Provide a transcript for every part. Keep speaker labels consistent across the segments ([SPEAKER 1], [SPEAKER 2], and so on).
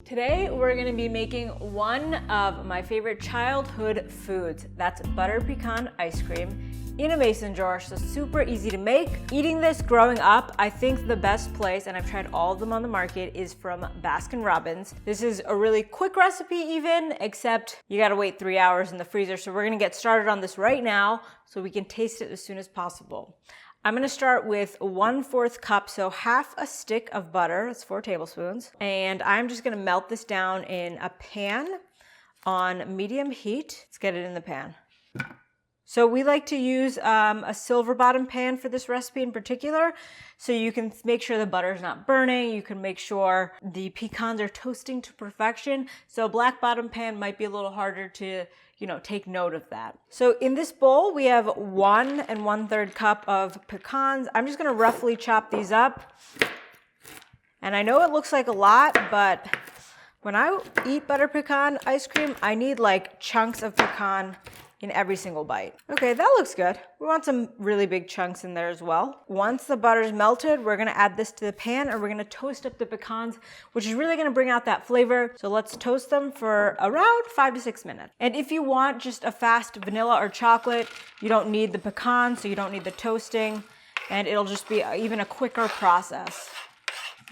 [SPEAKER 1] Today we're going to be making one of my favorite childhood foods. That's butter pecan ice cream in a mason jar, so super easy to make. Eating this growing up, I think the best place, and I've tried all of them on the market, is from Baskin-Robbins. This is a really quick recipe even, except you gotta wait 3 hours in the freezer. So we're gonna get started on this right now so we can taste it as soon as possible. I'm gonna start with 1/4 cup, so half a stick of butter, that's 4 tablespoons. And I'm just gonna melt this down in a pan on medium heat. Let's get it in the pan. So we like to use a silver bottom pan for this recipe in particular, so you can make sure the butter is not burning, you can make sure the pecans are toasting to perfection. So a black bottom pan might be a little harder to, take note of that. So in this bowl, we have 1 1/3 cup of pecans. I'm just gonna roughly chop these up. And I know it looks like a lot, but when I eat butter pecan ice cream, I need like chunks of pecan in every single bite. Okay, that looks good. We want some really big chunks in there as well. Once the butter's melted, we're gonna add this to the pan and we're gonna toast up the pecans, which is really gonna bring out that flavor. So let's toast them for around 5 to 6 minutes. And if you want just a fast vanilla or chocolate, you don't need the pecan, so you don't need the toasting, and it'll just be even a quicker process.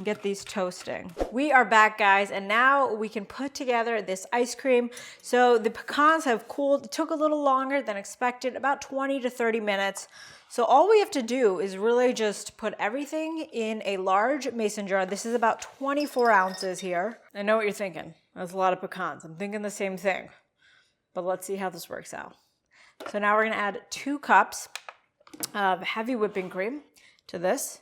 [SPEAKER 1] Get these toasting. We are back, guys, and now we can put together this ice cream. So the pecans have cooled. It took a little longer than expected, about 20 to 30 minutes. So all we have to do is really just put everything in a large mason jar. This is about 24 ounces here. I know what you're thinking. That's a lot of pecans. I'm thinking the same thing, but let's see how this works out. So now we're gonna add 2 cups of heavy whipping cream to this.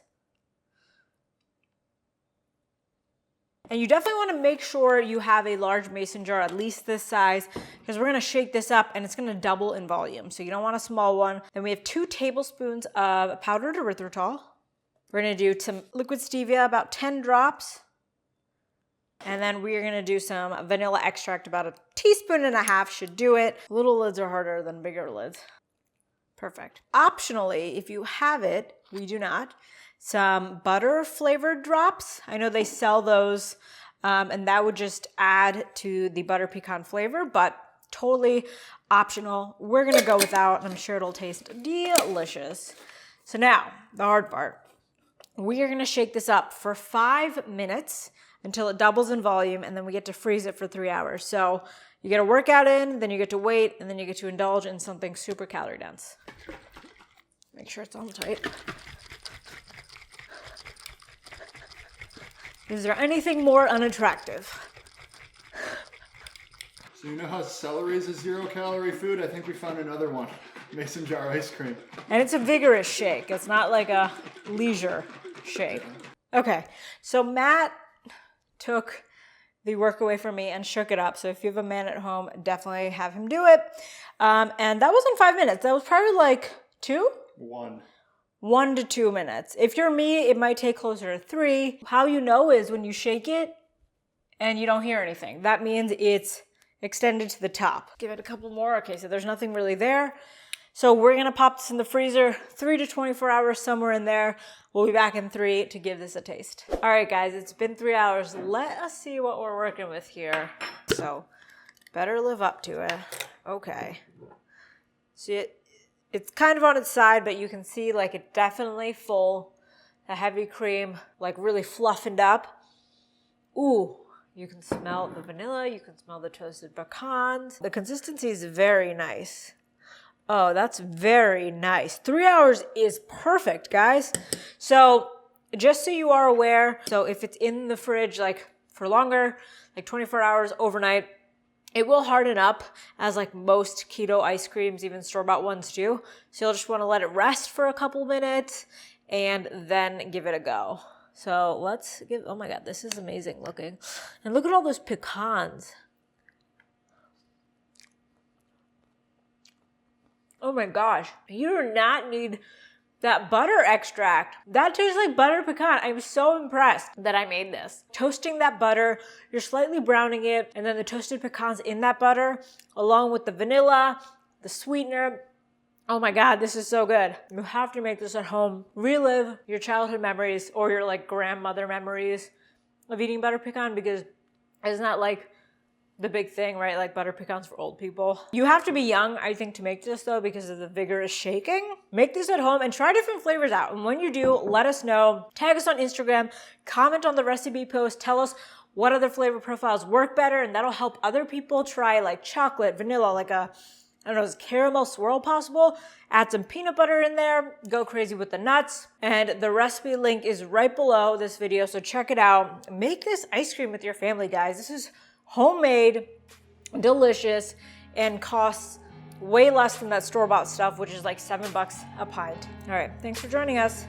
[SPEAKER 1] And you definitely want to make sure you have a large mason jar, at least this size, because we're going to shake this up and it's going to double in volume. So you don't want a small one. Then we have 2 tablespoons of powdered erythritol. We're going to do some liquid stevia, about 10 drops. And then we're going to do some vanilla extract, about 1.5 teaspoons should do it. Little lids are harder than bigger lids. Perfect. Optionally, if you have it, we do not, some butter flavored drops. I know they sell those, and that would just add to the butter pecan flavor, but totally optional. We're gonna go without, and I'm sure it'll taste delicious. So now, the hard part. We are gonna shake this up for 5 minutes until it doubles in volume, and then we get to freeze it for 3 hours. So you get a workout in, then you get to wait, and then you get to indulge in something super calorie dense. Make sure it's on tight. Is there anything more unattractive?
[SPEAKER 2] So you know how celery is a 0-calorie food? I think we found another one. Mason jar ice cream.
[SPEAKER 1] And it's a vigorous shake. It's not like a leisure shake. Okay, so Matt took the work away from me and shook it up. So if you have a man at home, definitely have him do it. And that wasn't 5 minutes. That was probably like 2? 1 to 2 minutes. If you're me, it might take closer to 3. How you know is when you shake it and you don't hear anything. That means it's extended to the top. Give it a couple more. Okay, so there's nothing really there. So we're gonna pop this in the freezer, 3 to 24 hours, somewhere in there. We'll be back in 3 to give this a taste. All right, guys, it's been 3 hours. Let us see what we're working with here. So better live up to it. Okay. See, it's kind of on its side, but you can see like it's definitely full. The heavy cream, like really fluffered up. Ooh, you can smell the vanilla. You can smell the toasted pecans. The consistency is very nice. Oh, that's very nice. 3 hours is perfect, guys. So just so you are aware, so if it's in the fridge like for longer, like 24 hours overnight, it will harden up, as like most keto ice creams, even store-bought ones do. So you'll just want to let it rest for a couple minutes and then give it a go. So let's give, oh my God, this is amazing looking. And look at all those pecans. Oh my gosh, you do not need that butter extract. That tastes like butter pecan. I'm so impressed that I made this. Toasting that butter, you're slightly browning it, and then the toasted pecans in that butter, along with the vanilla, the sweetener. Oh my God, this is so good. You have to make this at home. Relive your childhood memories or your like grandmother memories of eating butter pecan, because Isn't that like the big thing, right? Like butter pecans for old people. You have to be young, I think, to make this though, because of the vigorous shaking. Make this at home and try different flavors out. And when you do, let us know. Tag us on Instagram, comment on the recipe post, tell us what other flavor profiles work better, and that'll help other people try like chocolate, vanilla, like a, I don't know, is caramel swirl possible? Add some peanut butter in there, go crazy with the nuts. And the recipe link is right below this video, so check it out. Make this ice cream with your family, guys. This is homemade, delicious, and costs way less than that store-bought stuff, which is like $7 a pint. All right, thanks for joining us.